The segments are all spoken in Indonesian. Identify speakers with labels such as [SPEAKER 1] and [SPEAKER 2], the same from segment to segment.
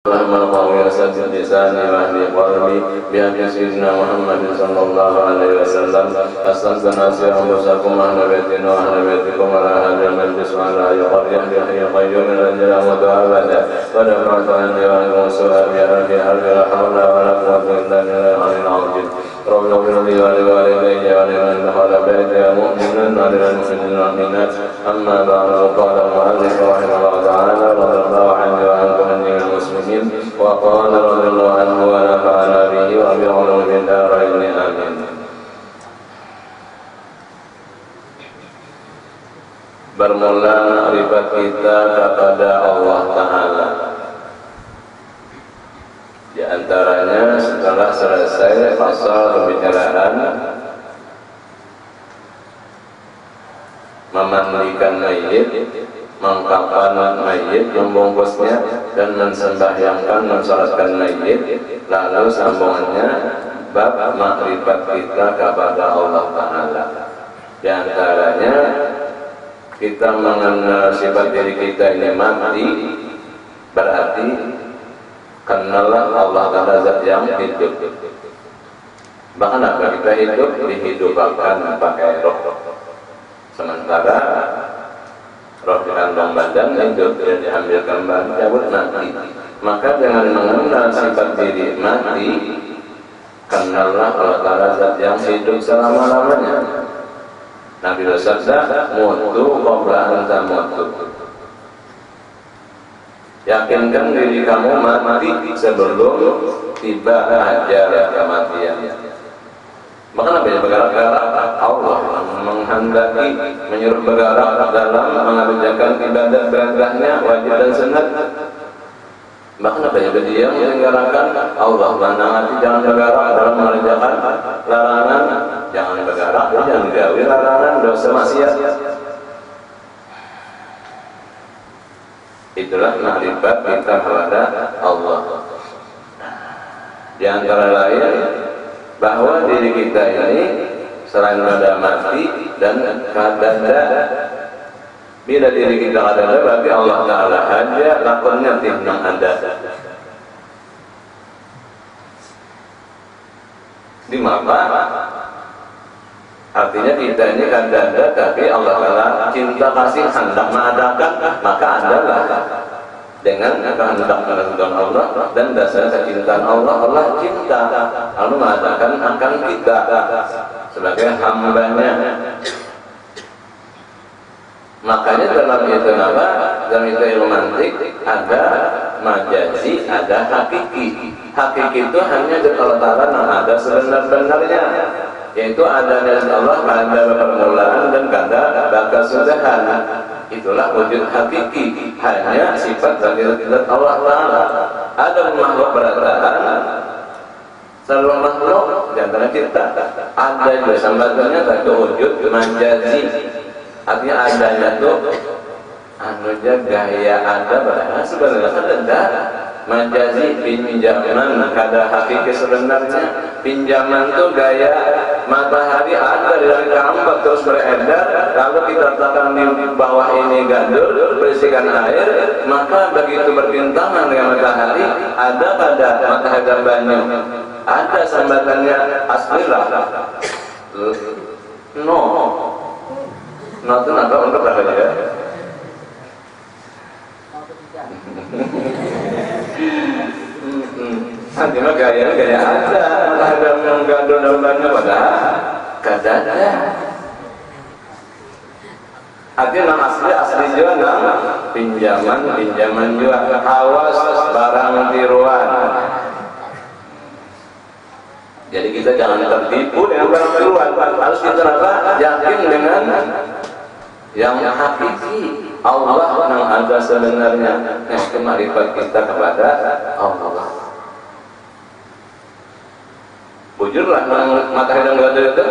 [SPEAKER 1] اللهم وسدد لساني واهدي قلبي بحق سيدنا محمد صلى الله عليه وسلم. أسألك ناصر أنفسكم أهل بيتنا وأهل بيتكم على هذا المجلس وعلى يقريح بحي القيوم الذي أموت أبدا ودفعت عني وعنكم السوء بأرض أرض لا حول ولا قوة إلا بالله العلي العظيم. رب اغفر لي ولوالدي ولمن دخل بيتي مؤمنا وللمؤمنين والمؤمنات. أما بعد قال المؤلف رحمه الله تعالى رضي الله عني وعنكم من المسلمين وقال رضي الله عنه ونفعنا به وبعلوم الدارين آمين. Bermula ma'rifat kita kepada Allah Ta'ala. Di antaranya setelah selesai pasal pembicaraan memandikan mayit, mengkapan mayit, membungkusnya dan mensembahyangkan, mensalatkan mayit, lalu sambungannya bab ma'rifat kita kepada Allah Ta'ala. Di antaranya kita mengenal sifat diri kita ini mati, berarti kenallah Allah Ta'ala zat yang hidup. Bahkan apa kita hidup dihidupkan pakai roh. Sementara roh di kantong badan hidup dan diambil kembali cabut mati. Maka dengan mengenal sifat diri mati, kenallah Allah Ta'ala zat yang hidup selama-lamanya. Nabi bersabda, mutu qabla an tamutu. Yakinkan diri kamu mati sebelum tiba ajal kematian. Maka Nabi bergerak-gerak, Allah menghendaki menyuruh bergerak dalam mengerjakan ibadah-ibadahnya wajib dan sunat. Bahkan Nabi berdiam mengerjakan Allah menangati jangan bergerak dalam mengerjakan larangan, jangan bergerak, jangan gawe larangan dosa maksiat. Itulah ma'rifat kita kepada Allah. Di antara lain bahwa diri kita ini selain ada mati dan kadada. Bila diri kita ada berarti Allah Ta'ala haja lakonnya timnang ada. Di mana? Artinya kita ini kadada tapi Allah Ta'ala cinta kasih hendak mengadakan, maka adalah dengan kehendak kehendak Allah dan dasar kecintaan Allah. Allah cinta lalu mengadakan akan kita sebagai hambanya. Makanya dalam itu apa? Dalam itu ilmu mantik ada majazi, ada hakiki. Hakiki itu hanya dari Allah Ta'ala yang ada sebenar-benarnya, yaitu ada dari Allah, ada permulaan dan ada kesudahan. Itulah wujud hakiki, hanya sifat dari Allah Ta'ala. Ada makhluk berataan, seluruh makhluk di antara kita ada juga sambatannya tapi wujud majazi. Artinya adanya tuh anunya gaya ada bahwa sebenarnya ada majazi pinjaman kada hakiki sebenarnya. Pinjaman tuh gaya matahari ada di langit keempat terus beredar, lalu kita letakkan di bawah ini gandul berisikan air, maka begitu berpintangan dengan matahari ada pada matahari dan banyu, ada sambatannya aslilah. Itu apa untuk apa ya? Artinya gaya ada menggandul dalamnya pada kadada. Artinya asli juga pinjaman juga awas barang tiruan. Jadi kita jangan tertipu dengan barang tiruan. Harus kita yakin dengan yang hakiki Allah yang ada sebenarnya. Nah, kemarifat kita kepada Allah. Bujurlah matahari dan gandul itu.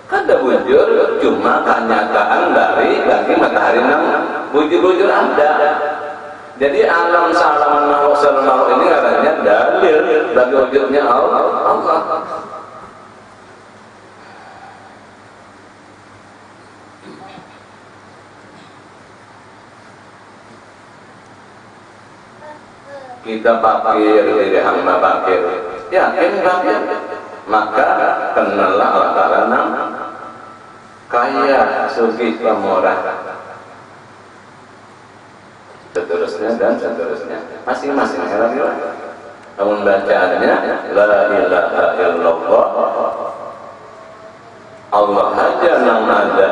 [SPEAKER 1] Kada bujur, cuma kenyataan dari matahari yang bujur-bujur ada. Jadi alam salaman makhluk makhluk ini katanya dalil bagi wujudnya Allah. kita fakir, diri hamba fakir, yakin fakir, maka kenallah Allah Ta'ala kaya, sugih, pemurah, seterusnya dan seterusnya, masing-masing namun bacaannya la ilaha illallah, Allah aja yang ada,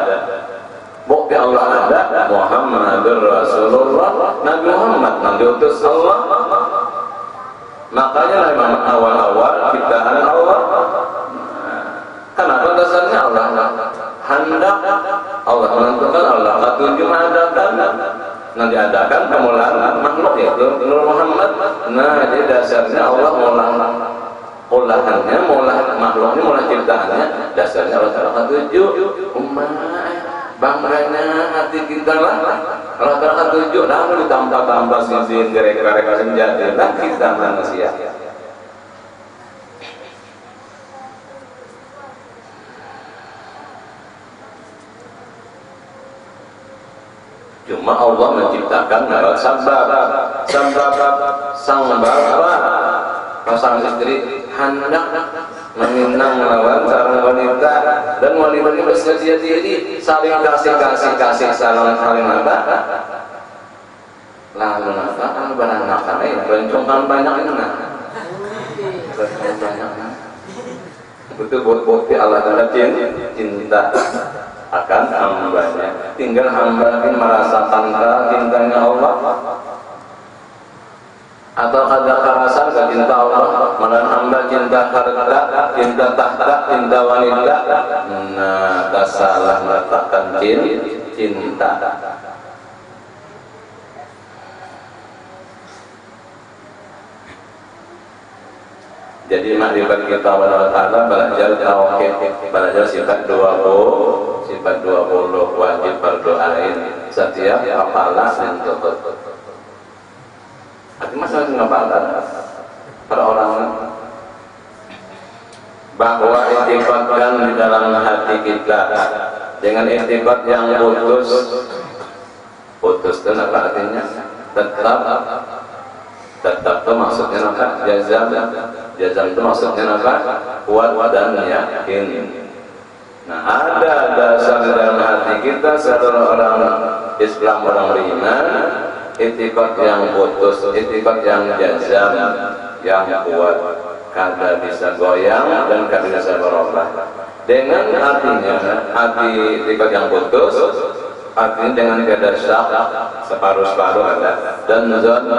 [SPEAKER 1] bukti Allah ada, Muhammadur Rasulullah, Nabi Muhammad Nabi utus Allah. Makanya memang awal-awal ciptaan Allah, kenapa dasarnya Allah hendak, Allah menentukan, Allah ketujuh mengadakan, nanti adakan kemuliaan makhluk yaitu Nur Muhammad. Nah, jadi dasarnya Allah olahannya, makhluknya, ciptaannya, dasarnya Allah Ta'ala ketujuh. Bangganya hati kita lah Allah Ta'ala ketujuh, lalu ditambah-tambah sinsin, gerek-gerek senjata, lah kita manusia. Cuma Allah menciptakan lewat sabab sang bapak, pasang istri hendak meminang melawan seorang wanita, dan wanita ini bersedia diri saling kasih saling apa, lalu apa beranak lain bencongkan banyak itu bukti Allah Ta'ala cinta akan hambanya. Tinggal hamba ini merasakan cintanya Allah, atau ada kerasan ke cinta Allah, malah hamba cinta harta, cinta tahta, cinta wanita. Nah, tak salah meletakkan cinta. Jadi makrifat kita Allah Ta'ala belajar tauhid, belajar sifat 20 wajib berdoain setiap hafalan dan tutup. Artinya masalah ngapalan perorangan bahwa intifatkan di dalam hati kita dengan intifat yang putus itu apa artinya? Tetap itu maksudnya apa? Jazam itu maksudnya apa? Kuat dan yakin. Nah, ada dasar dalam hati kita seluruh orang Islam, orang beriman, itikad yang putus, itikad yang jazam, yang kuat, kada bisa goyang dan kada bisa berubah. Dengan artinya hati itikad yang putus, artinya dengan kada syak, separuh-separuh ada, dan zon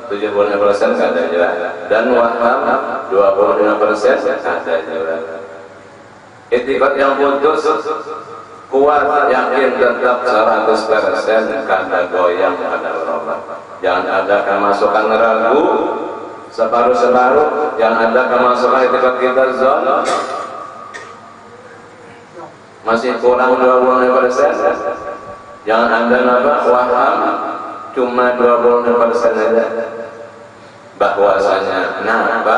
[SPEAKER 1] 75% ada juga, dan waham 25% ada juga. Itikad yang putus, kuat, yakin, tetap 100%, kada goyang, kada berubah. Jangan ada kemasukan ragu, separuh-separuh, yang ada kemasukan itikad kita zon masih kurang 25%. Jangan ada nama waham cuma 25% aja. Bahwasanya kenapa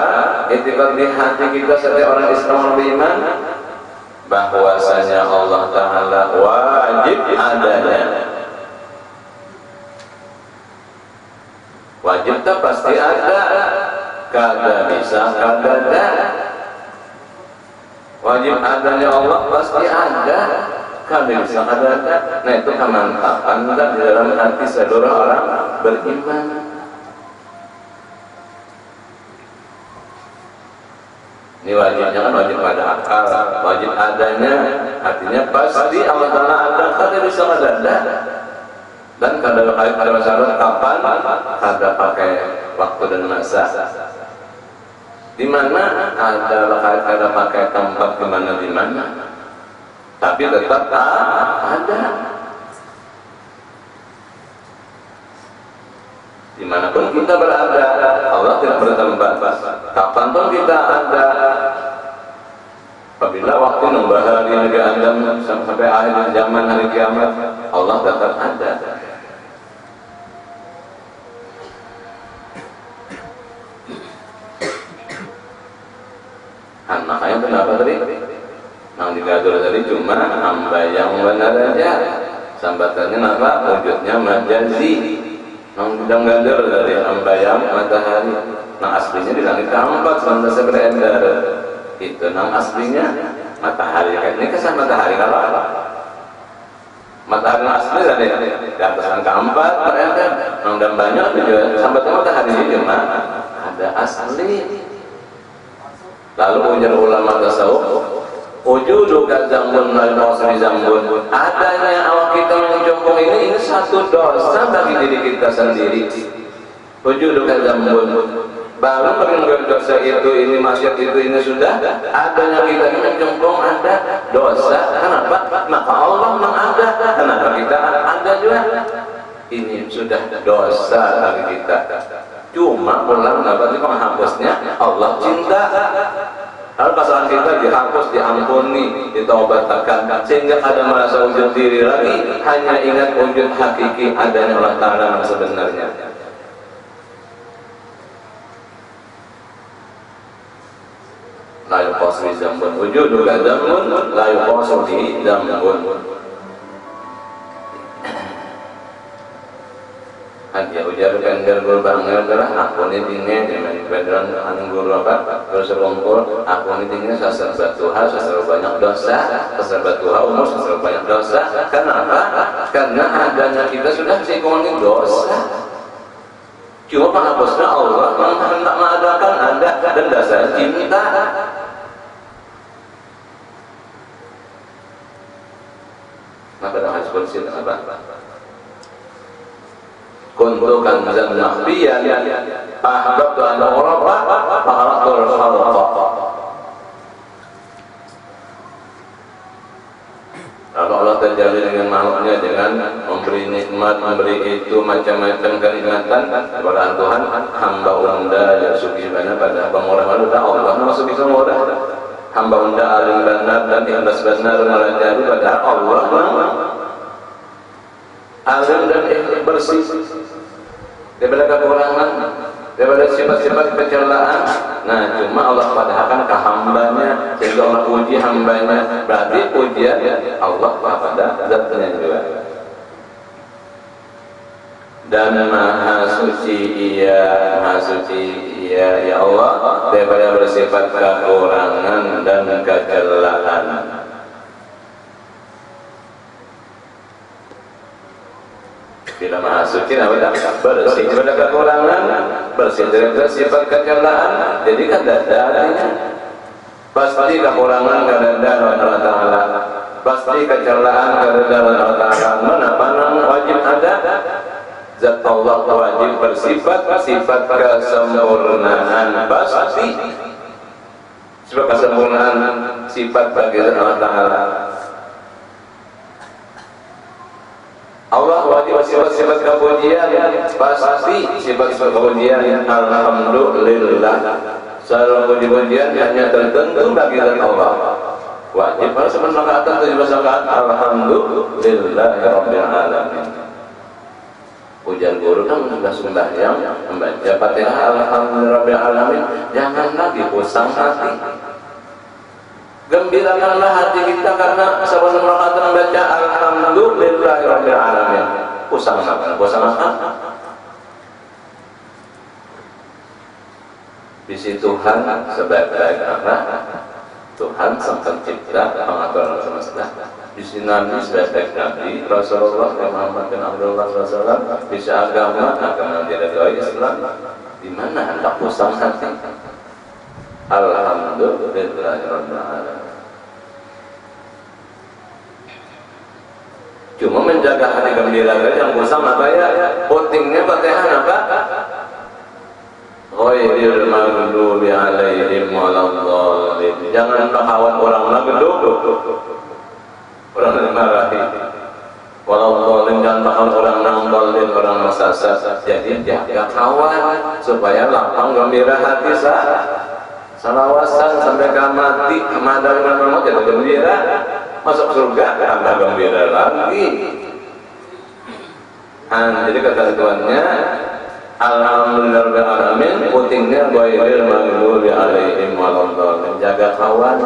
[SPEAKER 1] itikad di hati kita setiap orang Islam beriman, bahwasanya Allah Ta'ala wajib adanya, wajib tak pasti ada, kada bisa kada ada. Wajib adanya Allah pasti ada, kada bisa kada ada. Nah, itu kemantapan di dalam hati seluruh orang beriman. Ini wajibnya kan wajib pada akal, wajib adanya, artinya pasti Allah Ta'ala ada, kada bisa kada ada. Dan kada masalah kapan, kada pakai waktu dan masa. Di mana ada pakai tempat di mana, tapi tetap ada. Dimanapun kita berada, Allah tidak bertempat. Kapan pun kita ada. Apabila waktu nambah hari Nabi Adam sampai akhir zaman hari kiamat, Allah tetap ada. Makanya kenapa tadi? Yang digatur tadi cuma hamba yang benar aja. Sambatannya apa? Wujudnya majazi. Nang ganjar dari ambayang matahari. Nang aslinya di langit keempat senantiasa beredar. Itu nang aslinya matahari. Ini kesan matahari kalau apa? Matahari asli tadi di atas angka 4 beredar. Nang dan banyak juga sampai matahari cuma ada asli. Lalu ujar ulama tasawuf, wujudu kadzambun la yuqasri zambun. Adanya awak kita menjongkok ini satu dosa bagi diri kita sendiri. Wujudu kadzambun. Baru mengenai dosa itu, ini maksiat itu, ini sudah adanya kita ini menjongkok ada dosa. Kenapa? Maka Allah mengada. Kenapa kita ada juga? Ini sudah dosa bagi kita. Cuma ulang dapat menghapusnya Allah cinta. Lalu kesalahan kita dihapus, diampuni, ditaubatkan, sehingga ada merasa wujud diri lagi, hanya ingat wujud hakiki adanya Allah Ta'ala yang sebenarnya. La yuqasri zambun wujudu kadzambun la yuqasri zambun. Dia ujar pendel berbangga adalah aku ini tinggi dengan pendelan anu guru apa terus kumpul aku ini tinggi sasar batuha sasar banyak dosa sasar batuha umur sasar banyak dosa. Kenapa? Karena adanya kita sudah sikongin dosa. Cuma penghapusnya Allah hendak mengadakan anda dan dasar cinta. Maka dah harus bersih apa? Kuntu kanzan makhfiyan ahbabtu an urafa fa'aratul khalaqa. Kalau Allah terjalin dengan makhluknya dengan memberi nikmat, memberi itu macam-macam kenikmatan kepada Tuhan, hamba unda yang subhana pada pemurah malu Allah nama subhana hamba unda alim benar dan ikhlas benar melajari pada Allah alim dan bersih daripada kekurangan, daripada sifat-sifat kecelaan. Nah, cuma Allah padahkan ke hambanya, sehingga Allah puji hambanya. Berarti pujian Allah kepada zatnya juga. Dan maha suci iya ya Allah daripada bersifat kekurangan dan kecelaan. Bila maha suci namanya bersih daripada kekurangan, bersih daripada sifat kecelaan. Jadi kan dadanya pasti kekurangan kadada Allah Ta'ala, pasti kecelaan kadada Allah Ta'ala. Mana wajib ada zat Allah wajib bersifat sifat kesempurnaan, pasti sifat kesempurnaan sifat bagi Allah Ta'ala. Allah wajib sifat-sifat kepujian, pasti sifat-sifat kepujian. Alhamdulillah, seluruh puji-pujian hanya tertentu bagi Allah. Wajib harus menangkatkan 17 rakaat Alhamdulillahirabbil alamin. Ujian guru kan sudah sembahyang membaca Fatihah Alhamdulillahirabbil alamin, jangan lagi pusing hati. Gembirakanlah hati kita karena sebelum rakaat membaca Alhamdulillahirabbil alamin. Pusing apa? Di situ Tuhan sebaik-baik apa? Tuhan sang pencipta pengatur alam semesta. Di sini Nabi sebaik-baik Nabi Rasulullah Muhammad bin Abdullah Rasulullah bisa agama yang diridhoi Islam. Di mana hendak pusing hati? Alhamdulillahirabbil alamin. Cuma menjaga hati gembira yang pusing apa ya? Pentingnya Fatihah apa? Ghairil maghdubi alaihim waladdallin. Jangan lawan orang maghdub. Orang dimarahi. Waladdallin, jangan lawan orang nangdallin, orang sesat. Jadi jaga kawan supaya lapang gembira hati salawasan sampai ke mati, kemadal dengan maut jadi gembira, masuk surga tambah gembira lagi. Jadi kata tuannya Alhamdulillahirabbil alamin, pentingnya ghairil maghdubi alaihim waladdallin, jaga kawan.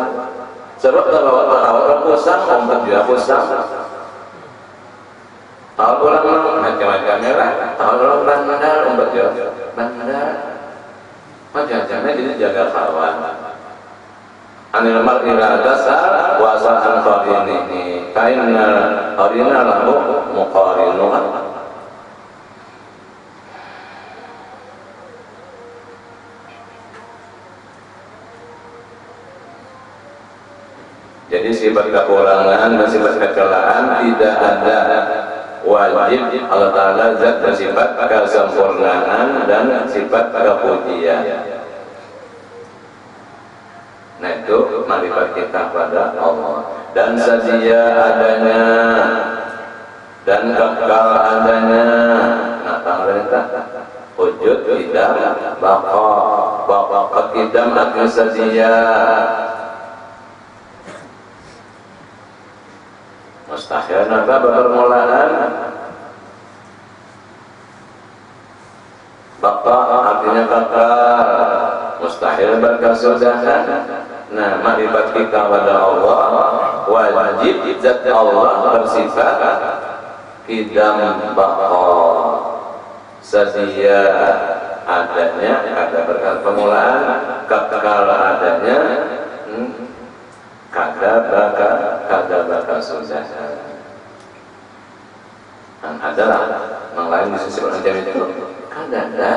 [SPEAKER 1] Sebab kalau orang pusing, ombak juga pusing. Tahun orang macam-macamnya lah. Tahun orang bandar, umpet ya, bandar. Macam-macamnya jadi jaga kawan. Anil mar'i la tasal wa sa'an qarinihi kainna qarina lahu muqarinuhan. Jadi sifat kekurangan dan sifat kecelaan tidak ada. Wajib Allah Ta'ala zat bersifat kesempurnaan dan sifat kepujian. Nah itu marifat kita pada Allah. Dan sadia adanya dan kekal adanya. Nah tanggalnya wujud tidak baqa qidam akan sadia. Mustahil apa permulaan? Baqa artinya kekal, mustahil berkesudahan. Nah, marifat kita pada Allah wajib zat Allah bersifat qidam baqa sadia adanya, ada berkat permulaan, kekal adanya, kada baka sudah. Dan adalah yang lain disebut macam itu. Kada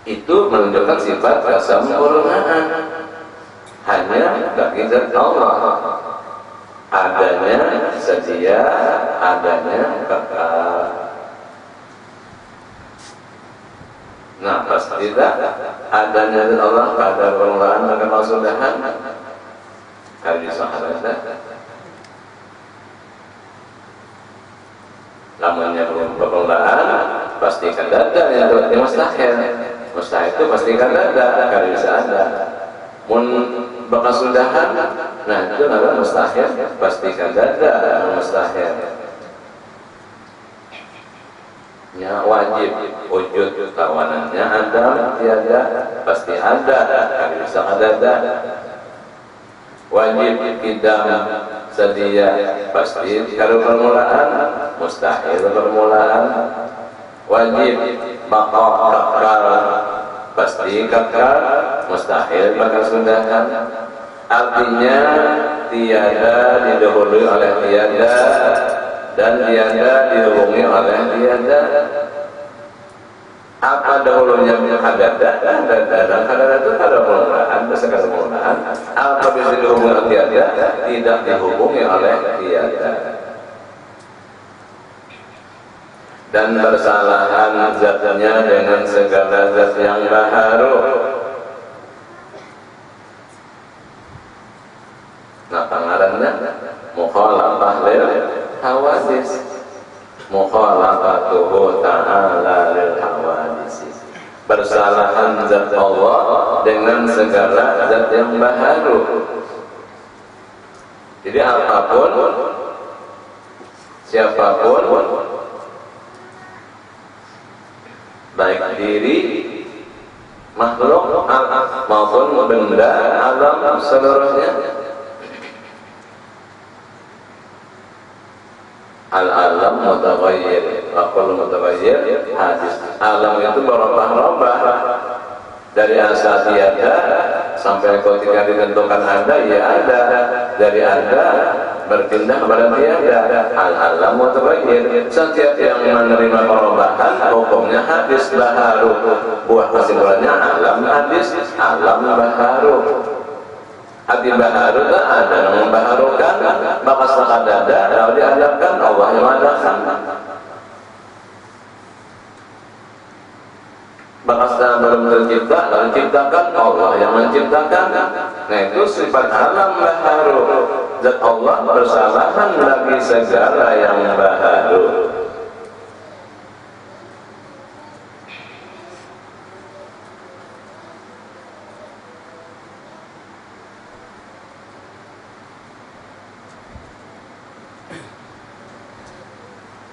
[SPEAKER 1] itu menunjukkan sifat kesempurnaan. Hanya bagi zat Allah adanya sedia, adanya kekal. Nah, pasti tidak adanya zat Allah kada permulaan dan kesudahan. Kali sahabat namanya belum permulaan pasti akan ada yang mustahil. Mustahil itu pasti akan ada, kali bisa ada. Mun berkesudahan, nah itu adalah mustahil, pasti akan ada mustahil. Ya wajib wujud tawanannya ada, tiada pasti ada, kali bisa ada. Wajib qidam sedia pasti kalau permulaan, mustahil permulaan. Wajib baqa kekal pasti kekal, mustahil berkesudahan. Artinya tiada didahului oleh tiada dan tiada dihubungi oleh tiada. Apa dahulunya hadada dan hadada itu kada permulaan, sekadar permulaan. Apa bisa dihubungi oleh tiada, tidak dihubungi oleh tiada. Dan bersalahan zatnya dengan segala zat yang baharu. Nah pengarannya mukhalafah lil hawadis, mukhalafatuhu ta'ala lil hawadis. Bersalahan zat Allah dengan segala zat yang baharu. Jadi apapun, siapapun, baik diri, makhluk, maupun benda alam seluruhnya. Al-alam mutaghayyir, aqul mutaghayyir hadis. Alam itu berubah-ubah dari asal tiada sampai ketika ditentukan ada, ya ada. Dari ada berpindah kepada tiada. Al-alam mutaghayyir. Setiap yang menerima perubahan hukumnya hadis baharu. Buah kesimpulannya alam hadis, alam baharu. Hati baharu tak ada yang membaharukan, maka setelah ada lalu diadakan Allah yang adakan. Maka setelah belum tercipta lalu diciptakan Allah yang menciptakan. Nah itu sifat alam baharu. Zat Allah bersalahan bagi segala yang baharu.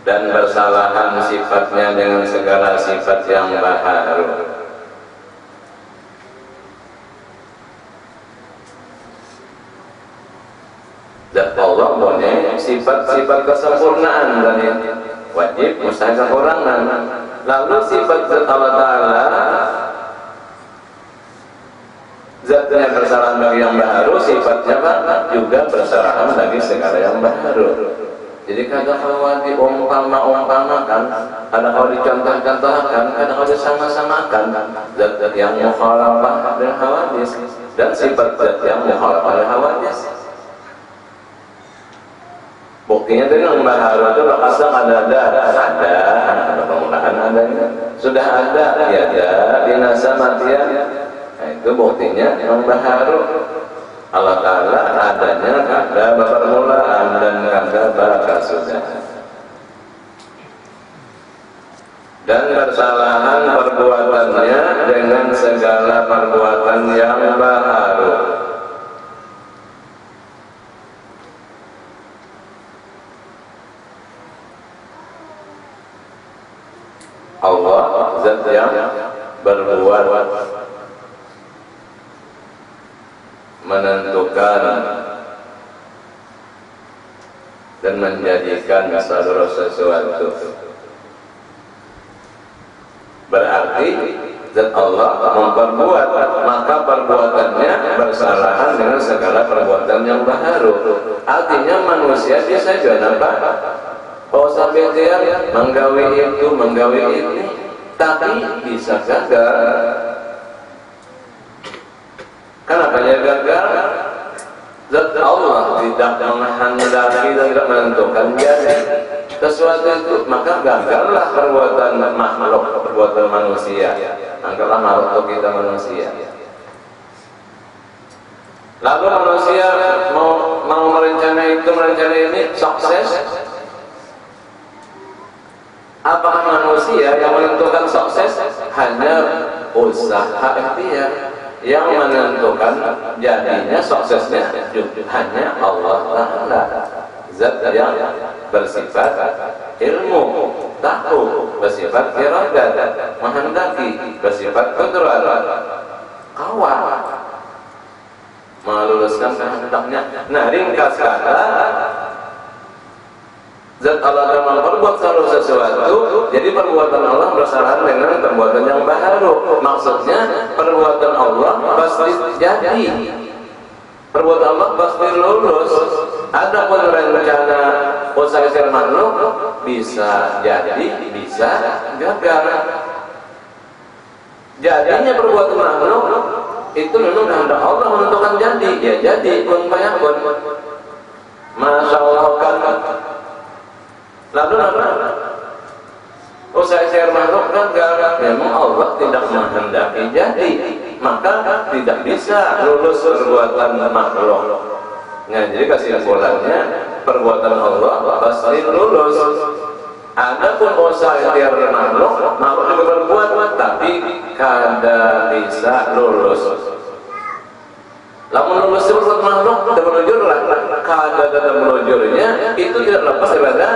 [SPEAKER 1] Dan bersalahan sifatnya dengan segala sifat yang baharu. Zat Allah punya sifat-sifat kesempurnaan tadi, wajib, mustahil, kekurangan. Lalu sifat zat Allah Ta'ala, zatnya bersarahan bagi yang baru, sifatnya juga bersarahan bagi segala yang baru. Jadi kadang kalau diumpama-umpamakan, kadang kalau dicontoh-contohkan, kadang kalau disama-samakan, zat-zat yang mukhalafah dan hawadis dan sifat zat yang mukhalafah dan hawadis. Buktinya dari yang baharu itu lokasnya ada permulaan adanya, sudah ada, ya ada, dinasa matian. Nah itu buktinya yang baharu. Allah Ta'ala adanya kada permulaan dan kada bakasudahan. Dan bersalahan perbuatannya dengan segala perbuatan yang baharu. Allah zat yang berbuat, menentukan dan menjadikan seluruh sesuatu. Berarti zat Allah memperbuat, maka perbuatannya bersalahan dengan segala perbuatan yang baharu. Artinya manusia bisa juga nampak bahwa sampai dia menggawe itu, menggawe ini, tapi bisa gagal. Kenapa dia gagal? Zat Allah tidak menghendaki dan tidak menentukan jadi sesuatu itu, maka gagallah perbuatan makhluk, perbuatan manusia. Anggaplah makhluk kita manusia. Lalu manusia mau merencana itu, merencana ini, sukses. Apakah manusia yang menentukan sukses? Hanya usaha ikhtiar. Yang menentukan jadinya suksesnya hanya Allah Ta'ala, zat yang bersifat ilmu, tahu, bersifat iradat, menghendaki, bersifat qudrat, kawal, meluluskan kehendaknya. Nah, ringkas kata, zat Allah akan memperbuat seluruh sesuatu. Jadi perbuatan Allah bersalahan dengan perbuatan yang baharu. Maksudnya perbuatan Allah pasti jadi, perbuatan Allah pasti lulus. Adapun rencana usaha makhluk bisa jadi, bisa gagal. Jadinya perbuatan makhluk itu memang kehendak Allah menentukan jadi, ya jadi, kun fayakun. Masya Allah kan. Lalu usaha makhluk gagal, memang Allah tidak menghendaki jadi, maka tidak bisa lulus perbuatan makhluk. Nah, jadi kesimpulannya perbuatan Allah pasti lulus. Adapun usaha makhluk, makhluk juga berbuat, tapi kada bisa lulus. Lamun lulus perbuatan makhluk, termelujur lah. Kada kata melujurnya itu tidak lepas daripada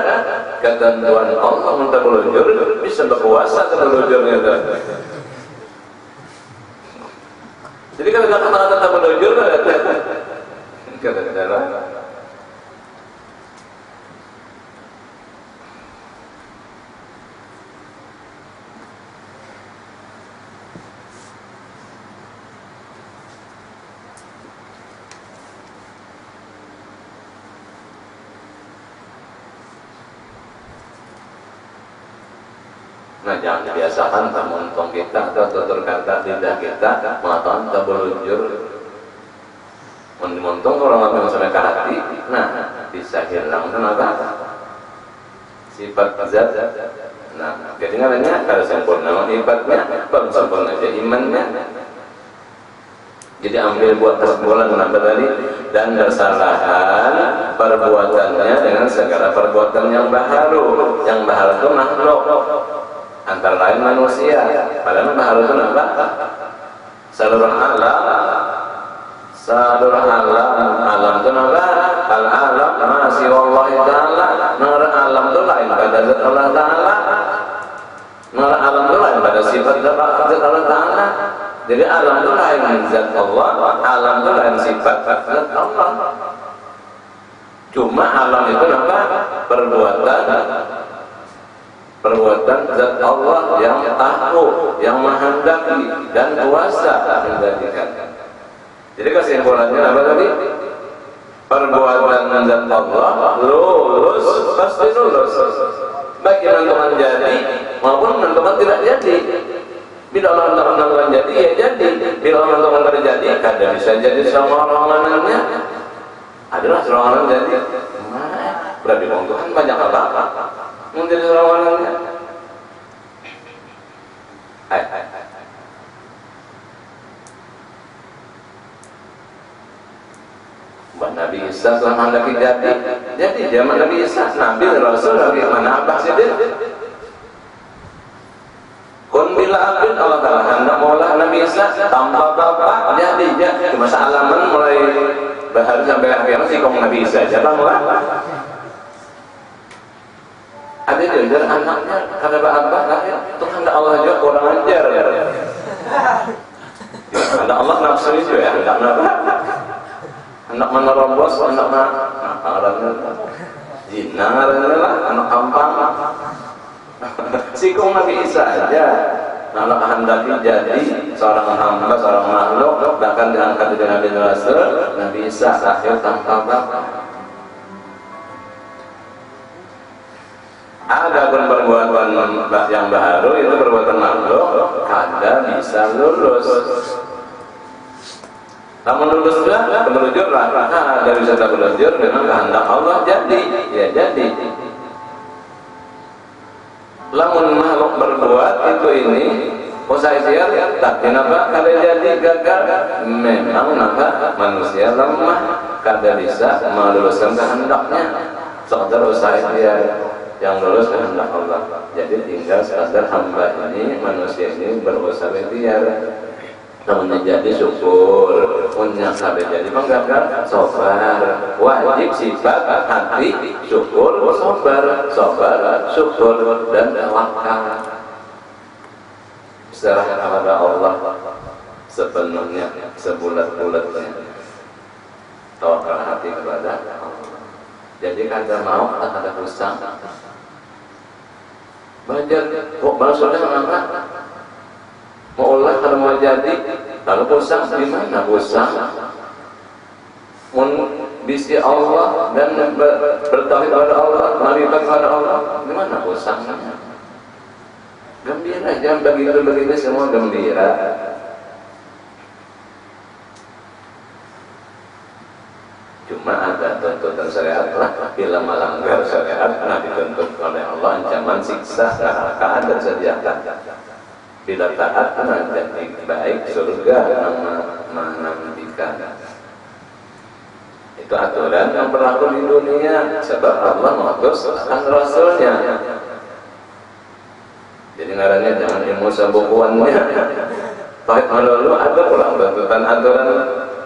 [SPEAKER 1] ketentuan Allah. Untuk melujur bisa berkuasa termelujurnya. Jadi kalau kata melujur kata-kata nah, jangan dibiasakan tamuntong kita atau tutur kata lidah kita mengatakan tabalujur. Menuntung kalau ngomong sampai ke hati, nah bisa hilang kenapa? Sifat zat. Nah, jadi ngaranya kalau sempurna sifatnya, belum sempurna aja imannya. Jadi ambil buat kesimpulan kenapa tadi, dan bersalahan perbuatannya dengan segala perbuatan yang baharu. Yang baharu itu makhluk, antara lain manusia. Padahal baharu itu apa? Seluruh alam. Seluruh alam itu apa? Al-alam masih Allah Ta'ala. Nara alam itu lain pada zat Allah Ta'ala. Nara alam itu lain pada sifat zat Allah Ta'ala. Jadi alam itu lain zat Allah, alam itu lain sifat zat Allah. Cuma alam itu apa? Perbuatan zat Allah yang tahu, yang menghendaki dan kuasa menjadikan. Jadi kesimpulannya apa tadi? Perbuatan zat Allah lulus, pasti lulus. Baik menentukan jadi maupun menentukan tidak jadi. Bila Allah menentukan jadi, ya jadi. Bila Allah menentukan tidak jadi, kadang bisa jadi sama orang-orangnya. Adalah seorang jadi. Berarti Tuhan banyak apa? Menjadi orang-orangnya. Nabi Isa telah menghendaki jadi zaman Nabi Isa, Nabi Rasul, Nabi mana apa sih dia? Kun bila abin Allah Ta'ala hendak maulah Nabi Isa tanpa bapak jadi masa alaman mulai bahar sampai akhirnya sih kong Nabi Isa siapa mulai? Ada diajar anaknya kata bapak lahir tuh hendak Allah juga kurang ajar. Hendak Allah nafsu itu ya, hendak apa? Anak menerobos, anak zina, anak kampang. Sikung Nabi Isa aja. Anak kehendaki jadi seorang hamba, seorang makhluk, bahkan diangkat dari Nabi Rasul, Nabi Isa lahir tanpa bapak. Ada pun perbuatan yang baru itu perbuatan makhluk, kada bisa lulus. Namun luluslah, menunjuklah dari wisata belajar memang kehendak Allah jadi, ya jadi. Lamun makhluk berbuat itu ini, usaha ikhtiar, tapi napa kada jadi gagal. Memang napa manusia lemah, kada bisa meluluskan kehendaknya. Sekadar usaha ikhtiar yang lulus kehendak Allah. Jadi tinggal sekadar hamba ini, manusia ini berusaha ikhtiar. Namun jadi syukur, punya sampai jadi menggagal, sabar, wajib sifat hati syukur, sabar, syukur dan tawakal. Serah kepada Allah sepenuhnya, sebulat-bulatnya. Tawakal hati kepada Allah. Jadi kada mau, kada usah. Belajar, kok maksudnya apa? Mau olah kalau mau jadi, lalu usang di mana usang? Bisi Allah dan bertauhid kepada Allah, marifat kepada Allah, di mana usangnya? Gembira, jangan begitu semua gembira. Cuma ada tuntutan syariat lah, bila melanggar syariat, nah dituntut oleh Allah ancaman siksa neraka dan sediakan. Bila taat menjadi baik surga menantikan. Itu aturan yang berlaku di dunia sebab Allah mengutus Rasulnya. Jadi ngarannya jangan ilmu sebukuannya. Tauhid lalu ada pulang tuntutan aturan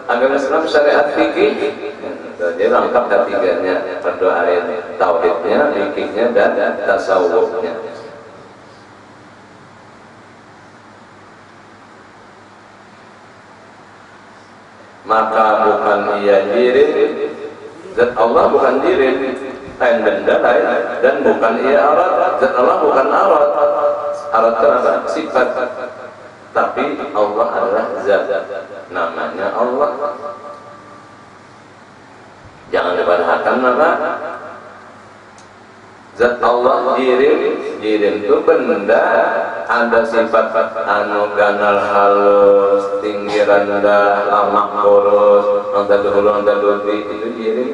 [SPEAKER 1] agama Islam syariat fikih. Jadi lengkap ketiganya, berdoa tauhidnya, fikihnya dan tasawufnya. Maka bukan ia jirim, zat Allah bukan jirim, lain benda lain, dan bukan ia arat, zat Allah bukan arat. Arat itu apa? Sifat. Tapi Allah adalah zat, namanya Allah. Jangan diperhatikan apa? Zat Allah jirim itu benda, ada sifat anu ganal halus, tinggi rendah, lamak kurus, nonton dulu itu jirim.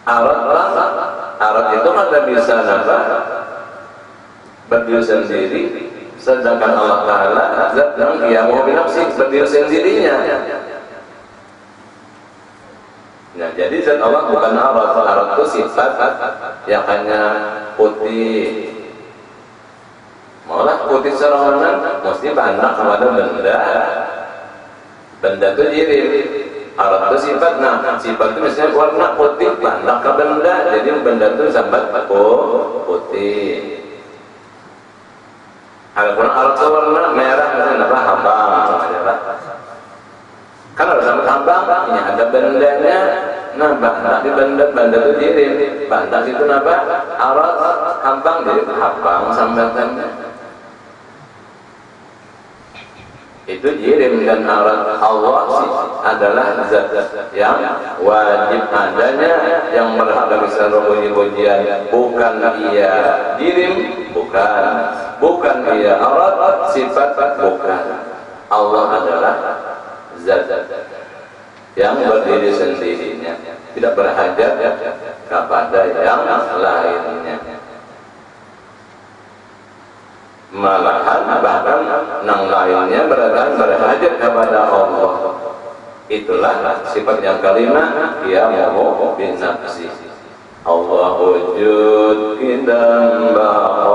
[SPEAKER 1] Arat itu ada bisa apa? Berdiri sendiri, sedangkan Allah Taala zat yang Dia mau binafsi berdiri sendirinya. Nah, jadi zat Allah bukan arat. Arat itu sifat yang hanya putih. Malah putih serangan mesti banyak kepada benda. Benda itu jirim. Arat itu sifat. Nah, sifat itu misalnya warna putih banyak ke benda. Jadi benda itu sambat putih. Adapun arat itu warna merah misalnya apa? Hambang. Kalau ada sambat hambang, ini ada bendanya. Nah, bantah di banda itu jirim. Bantah itu apa? Arat, hampang, jadi hampang sambatan. Itu jirim. Dan arat Allah sih adalah zat yang wajib adanya, yang berhak bagi seluruh puji-pujian. Bukan ia jirim, bukan ia arat, sifat bukan. Allah adalah zat yang berdiri sendirinya, tidak berhajat kepada yang lainnya. Malahan bahkan yang lainnya berhajat kepada Allah. Itulah sifat yang kelima, qiyamuhu bin nafsi. Allah wujud qidam baqa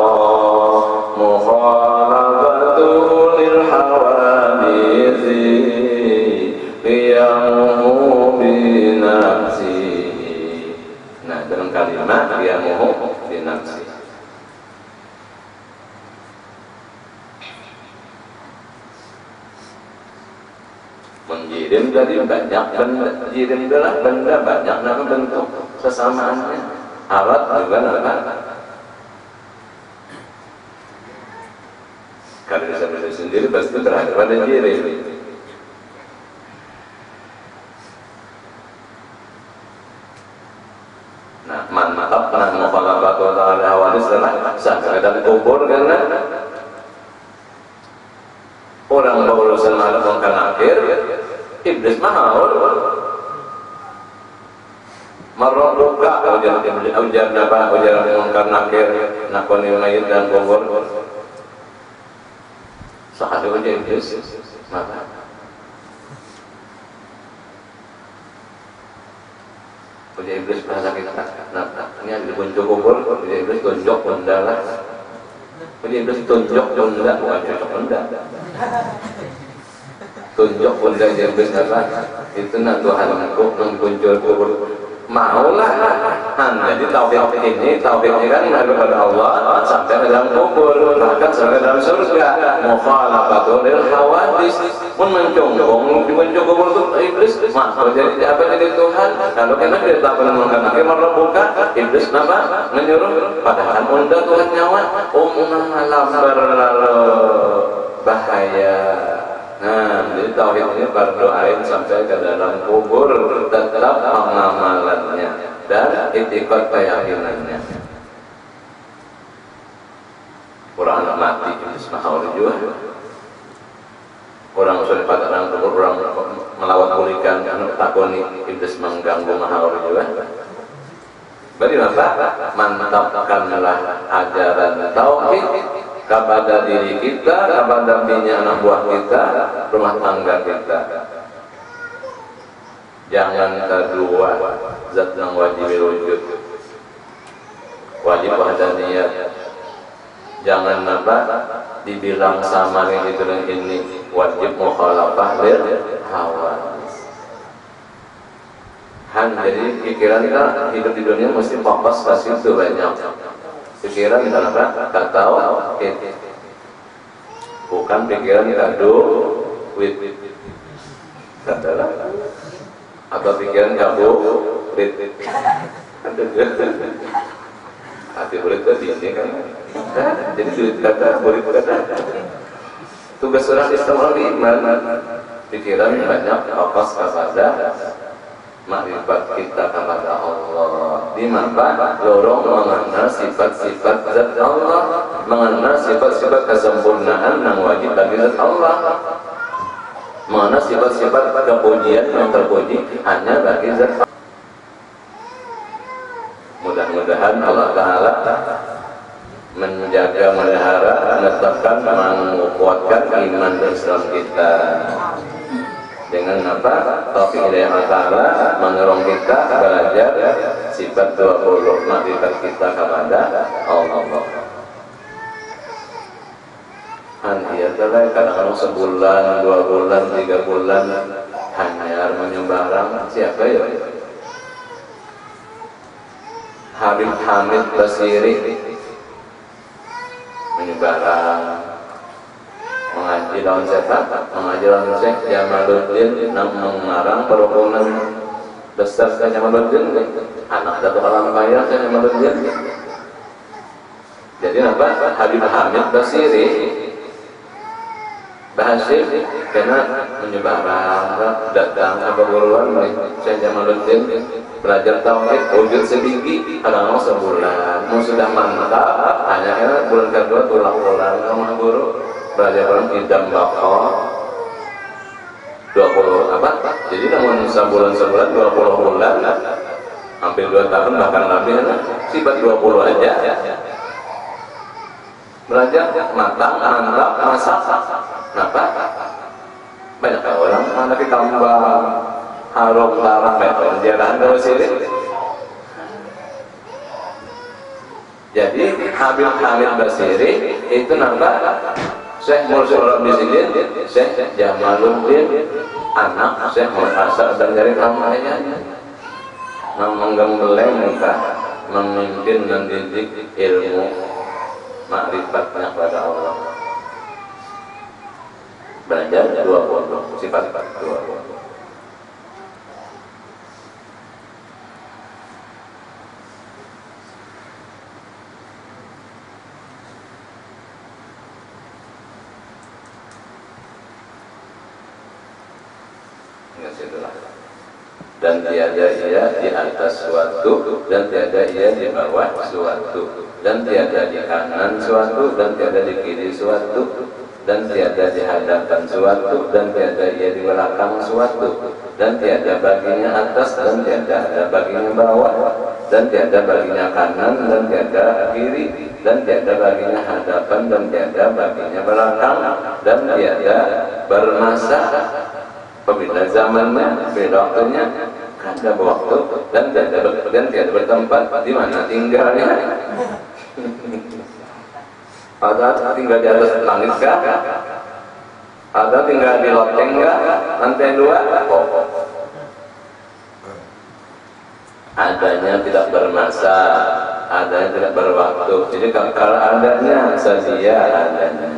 [SPEAKER 1] mukhalafatu lil hawadisi qiyamuhu bin nafsi. Nah, dalam kalimat qiyamuhu bin nafsi. Menjirim dari banyak benda, jirim adalah benda banyak nama bentuk kesamaannya. Alat juga nama. Kalau bisa sendiri pasti terhadap pada jirim. Nah, mantap karena mukhalafat ta'ala hawadis adalah sampai dalam kubur, karena orang berurusan malam mengkan akhir. Iblis mahal marrobuka ujar napa ujar mungkar nakir nakoni mayit dan kubur sahadu ujar iblis maka ujar iblis bahasa kita nah ini ada dibuncuk kubur ujar iblis tunjuk benda lah ujar iblis tunjuk benda bukan cocok benda tunjuk bunda yang besar itu nak Tuhanku mengkunjul kubur maulah jadi tauhid ini tauhidnya kan mengadu pada Allah sampai ke dalam kubur bahkan sampai dalam surga mukhalafatul lil hawadis pun mencongkong di kubur itu iblis maka jadi apa jadi Tuhan kalau kena dia tak pernah mengatakan marbuka iblis apa menyuruh padahal unda Tuhan nyawa malam berlalu bahaya. Nah, jadi tauhid ini berdoain sampai ke dalam kubur tetap pengamalannya dan itikad keyakinannya. Orang mati iblis mahal juga. Orang sudah pada dalam kubur orang melawat kulikan anu takoni iblis mengganggu mahal juga. Beri apa? Mantapkanlah ajaran tauhid kepada diri kita, kepada minyak anak buah kita, rumah tangga kita. Jangan kedua zat yang wajib wujud, wajib wahdaniyat. Jangan apa dibilang sama yang itu dan ini, wajib mukhalafah lil hawadis. Jadi pikiran kita hidup di dunia mesti fokus ke situ banyak. Pikiran adalah kata bukan pikiran kado wit adalah atau pikiran kabo wit hati murid tadi ini kan jadi duit kata murid kata tugas orang Islam iman pikiran banyak fokus kepada makrifat kita kepada Allah, di mana lorong mengenal sifat-sifat zat Allah, mengenal sifat-sifat kesempurnaan yang wajib bagi zat Allah, mengenal sifat-sifat kepujian yang terpuji hanya bagi zat Allah. Mudah-mudahan Allah Ta'ala menjaga, melihara, menetapkan, menguatkan iman dan Islam kita. Dengan apa? Taufik hidayah Ta'ala menolong kita belajar sifat 20 makrifat kita kepada Allah. Dia telah kadang-kadang sebulan, 2 bulan, 3 bulan hanya menyumbarang siapa ya? Habib Hamid Basiri menyumbarang mengaji lawan setan, mengaji lawan Syekh Jamaluddin mengarang perukunan besar saya Jamaluddin, anak dari orang kaya saya Jamaluddin. Jadi apa? Habib Hamid Basiri Bahasir karena menyebarang datang ke guruan saya Jamaluddin belajar tauhid wujud sedikit kadang sebulan mau sudah mantap hanya bulan kedua tulang-tulang sama guru belajar orang idam bakal 20 apa? Jadi namun sebulan 20 bulan hampir 2 tahun bahkan lebih sifat 20 aja belajar matang, mantap, masak kenapa? Banyak orang anak ditambah harum, larang, penjarahan kalau sirik. Jadi Habib Hamid Basiri itu nampak Syekh Mursyid Rabbizidin, Syekh Jamaluddin, anak Syekh Muhammad dan dari ramainya menggembleng muka memimpin dan didik ilmu makrifatnya kepada Allah. Belajar 20 sifat-sifat 20. Dan tiada ia di atas suatu dan tiada ia di bawah suatu dan tiada di kanan suatu dan tiada di kiri suatu dan tiada di hadapan suatu dan tiada ia di belakang suatu dan tiada baginya atas dan tiada ada baginya bawah dan tiada baginya kanan dan tiada kiri dan tiada baginya hadapan dan tiada baginya belakang dan tiada bermasa apabila zamannya beda waktunya ada waktu dan tiada bertempat di mana tinggalnya. Ada tinggal di atas langit kah? Ada tinggal di loteng kah? Lantai 2? Adanya tidak bermasa, adanya tidak berwaktu. Jadi kalau adanya saja adanya.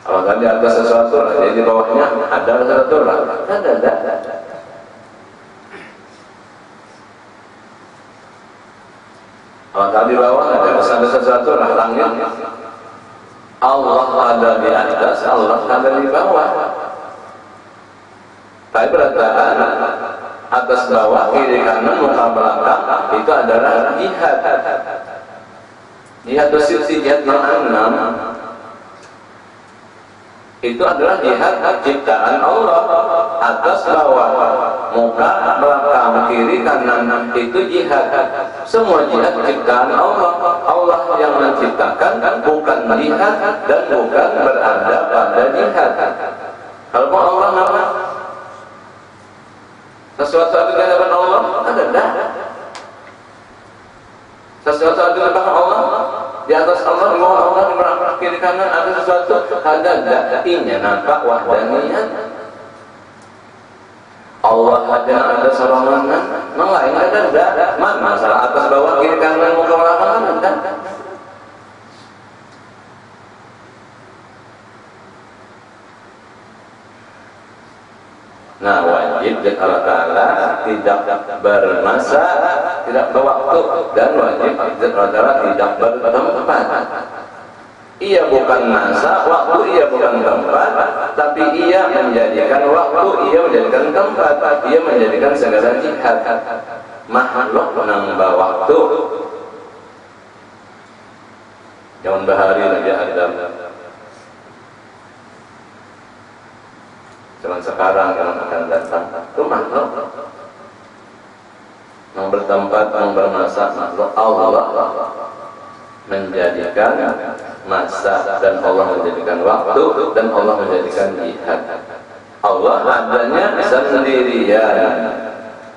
[SPEAKER 1] Kalau tadi atas sesuatu lah, jadi di bawahnya ada sesuatu lah, ada. Kalau tadi di bawah ada sesuatu lah, langit. Allah ada di atas, Allah ada di bawah. Tapi berataan atas bawah, kiri kanan, muka belakang itu adalah jihad. Jihad bersih, jihad 06. Itu adalah jihad ciptaan Allah atas bawah, muka belakang kiri kanan itu jihad. Semua jihad ciptaan Allah. Allah yang menciptakan bukan jihad dan bukan berada pada jihad. Kalau mau Allah nama sesuatu di hadapan Allah ada dah. Sesuatu di belakang Allah, di atas Allah, di bawah Allah, di belakang kiri kanan ada sesuatu, ada datinya nampak wahdaniyah. Allah ada sorongan, lain ada. Mana masalah atas bawah kiri kanan muka belakang ada. Nah, wajib dan Allah Ta'ala tidak bermasa, tidak berwaktu, dan wajib dan Allah Ta'ala tidak bertempat. Ia bukan masa, waktu ia bukan tempat, tapi ia menjadikan waktu, ia menjadikan tempat, ia menjadikan segala jihad. Makhluk menambah waktu. Zaman bahari Nabi Adam. Zaman sekarang yang akan datang itu makhluk yang bertempat, yang bermasa, makhluk. Allah menjadikan masa dan Allah menjadikan waktu dan Allah menjadikan jihad. Allah adanya sendirian,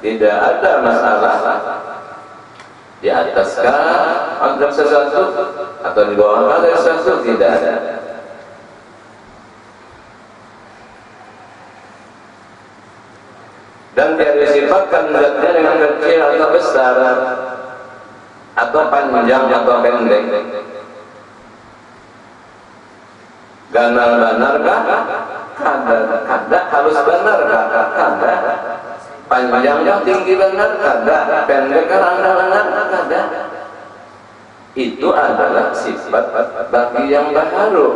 [SPEAKER 1] tidak ada masalah di ataskah ada sesuatu atau di bawah ada sesuatu, tidak ada. Dan dia disifatkan zatnya dengan kecil atau besar, atau panjang atau pendek. Ganal benar kah? Kada. Halus benar kah? Kada. Panjang kah? Tinggi benar? Kada. Pendek kah? Rendah benar? Kada. Itu adalah sifat bagi yang baharu.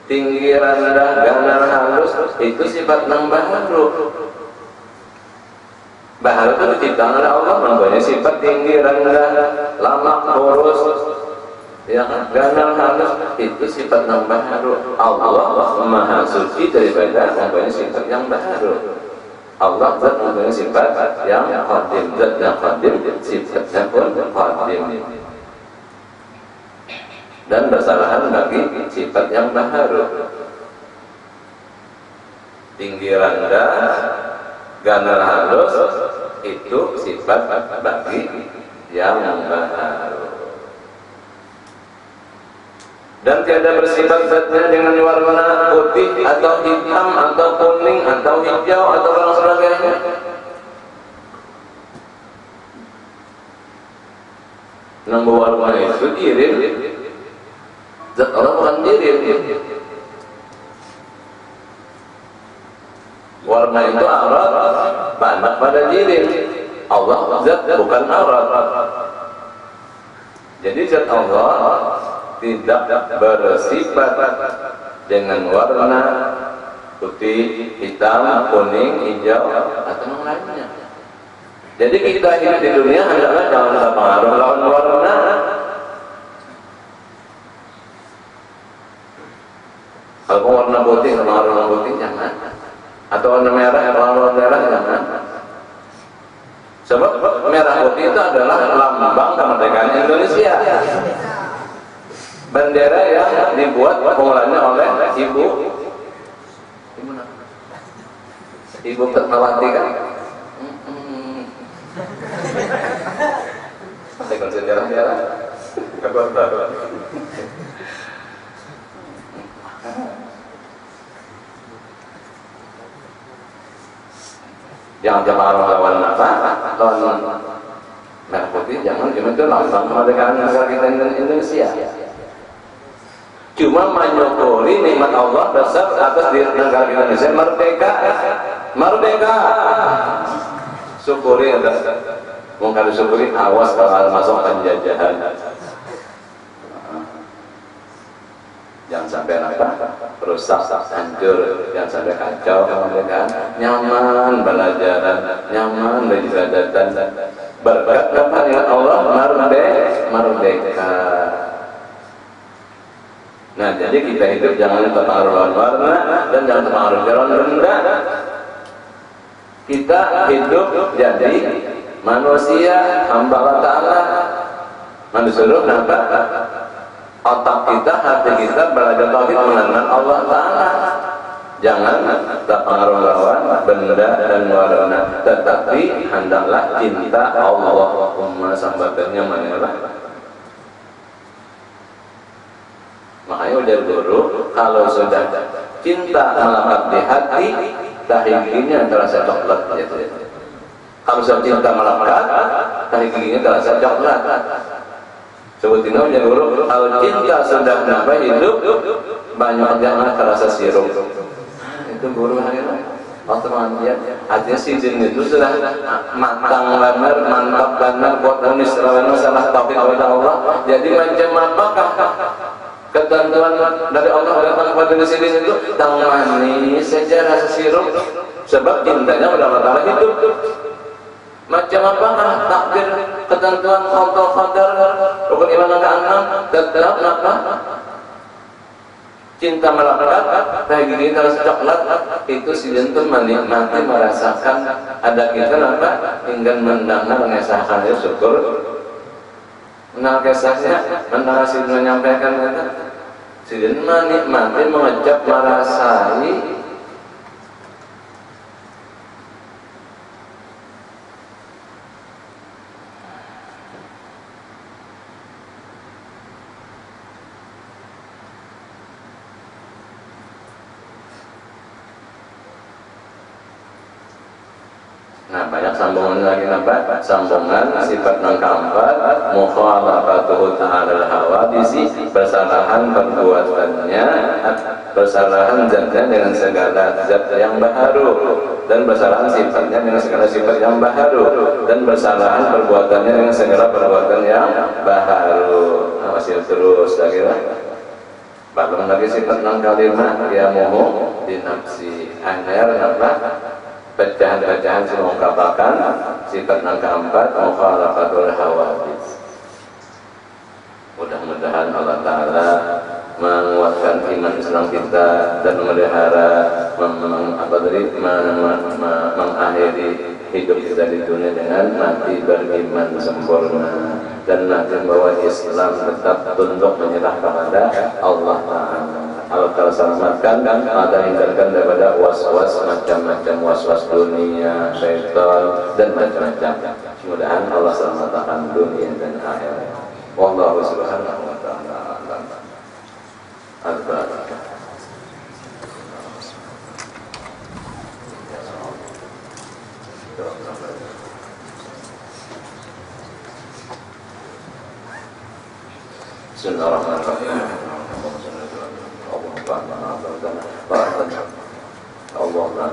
[SPEAKER 1] Tinggi, rendah, ganal, halus itu sifat yang baharu. Baharu itu diciptakan oleh Allah, mempunyai sifat tinggi, rendah, lama, kurus, yang ganal, halus itu sifat yang baharu. Allah maha suci daripada mempunyai sifat yang baharu. Allah zat mempunyai sifat yang qadim, zat yang qadim, sifatnya pun qadim. Dan bersalahan bagi sifat yang baharu. Tinggi, rendah, ganal, halus itu sifat bagi yang baharu. Dan tiada bersifat zatnya dengan warna putih atau hitam atau kuning atau hijau atau barang sebagainya. Nombor warna itu jirim. Zat Allah bukan jirim. Warna itu aurat, banyak pada jirim. Allah zat bukan aurat. Jadi zat Allah tidak bersifat dengan warna putih, hitam, kuning, hijau atau yang lainnya. Jadi kita hidup di dunia adalah jangan terpengaruh lawan warna. Kalau warna putih terpengaruh lawan putih jangan. Atau warna merah terpengaruh lawan merah jangan. Sebab merah putih itu adalah lambang kemerdekaan Indonesia. Bendera yang dibuat pemulanya oleh Ibu Fatmawati kan? Pakai konsentrasi-konsentrasi. Jangan terpengaruh lawan apa? Lawan merah putih jangan, cuma itu lambang kemerdekaan negara kita Indonesia. Cuma menyukuri nikmat Allah besar atas diri negara Indonesia merdeka. Syukuri atas. Mungkin syukuri awas kalau masuk penjajahan. Jangan sampai rusak, hancur, jangan sampai kacau kemerdekaan. Nyaman belajaran, nyaman beribadatan. Berkat kepada Allah merdeka. Nah, jadi kita hidup jangan terpengaruh warna dan jangan terpengaruh jalan benda. Kita hidup jadi manusia hamba Ta'ala. Manusia kenapa? Otak kita, hati kita belajar tauhid mengenal Allah Ta'ala. Jangan terpengaruh lawan benda dan warna, tetapi hendaklah cinta Allahumma sambatannya manilah. Makanya udah guru, kalau sudah cinta melekat di hati, tahiginya terasa coklat gitu. Kalau sudah cinta melekat, tahiginya terasa coklat. Sebutin aja guru, kalau cinta sudah nambah hidup, banyak yang terasa sirup. Itu guru akhirnya. Otomatis artinya sizin itu sudah matang benar, mantap benar buat menisrawan masalah tauhid kepada Allah. Jadi macam apakah ketentuan dari Allah datang kepada sidin itu tang manis saja rasa sirup, sebab cintanya benar-benar hidup. Macam apakah takdir ketentuan qadar rukun iman ke-6 tetap apa? Cinta melekat, kayak gini terus coklat itu sidin tuh menikmati merasakan ada kita apa? Hingga mendengar mengesahkan ya syukur. Menang kisahnya, menang sidin menyampaikan kata sidin menikmati mengecap merasai Nah, banyak sambungan lagi nampak sambungan sifat yang keempat mukhalafatuhu ta'ala hawadisi, bersalahan perbuatannya, bersalahan zatnya dengan segala zat yang baharu, dan bersalahan sifatnya dengan segala sifat yang baharu, dan bersalahan perbuatannya dengan segala perbuatan yang baharu. Nah, masih terus lagi lah. Belum lagi sifat yang kalimah ya muhu dinafsi anyar nampak pecahan-pecahan semua mengungkapkan sifat yang keempat mukhalafatul hawadits. Mudah-mudahan Allah Ta'ala menguatkan iman Islam kita dan memelihara mengakhiri hidup kita di dunia dengan mati beriman sempurna, dan nanti membawa Islam tetap tunduk menyerah kepada Allah Ta'ala. Allah Ta'ala selamatkan dan hindarkan daripada was-was, macam-macam was-was dunia, syaitan dan macam-macam. Mudah-mudahan Allah selamatkan dunia dan akhirat. Wallahu subhanahu wa ta'ala a'lam. Al-Fatihah. Bismillahirrahmanirrahim. Allahumma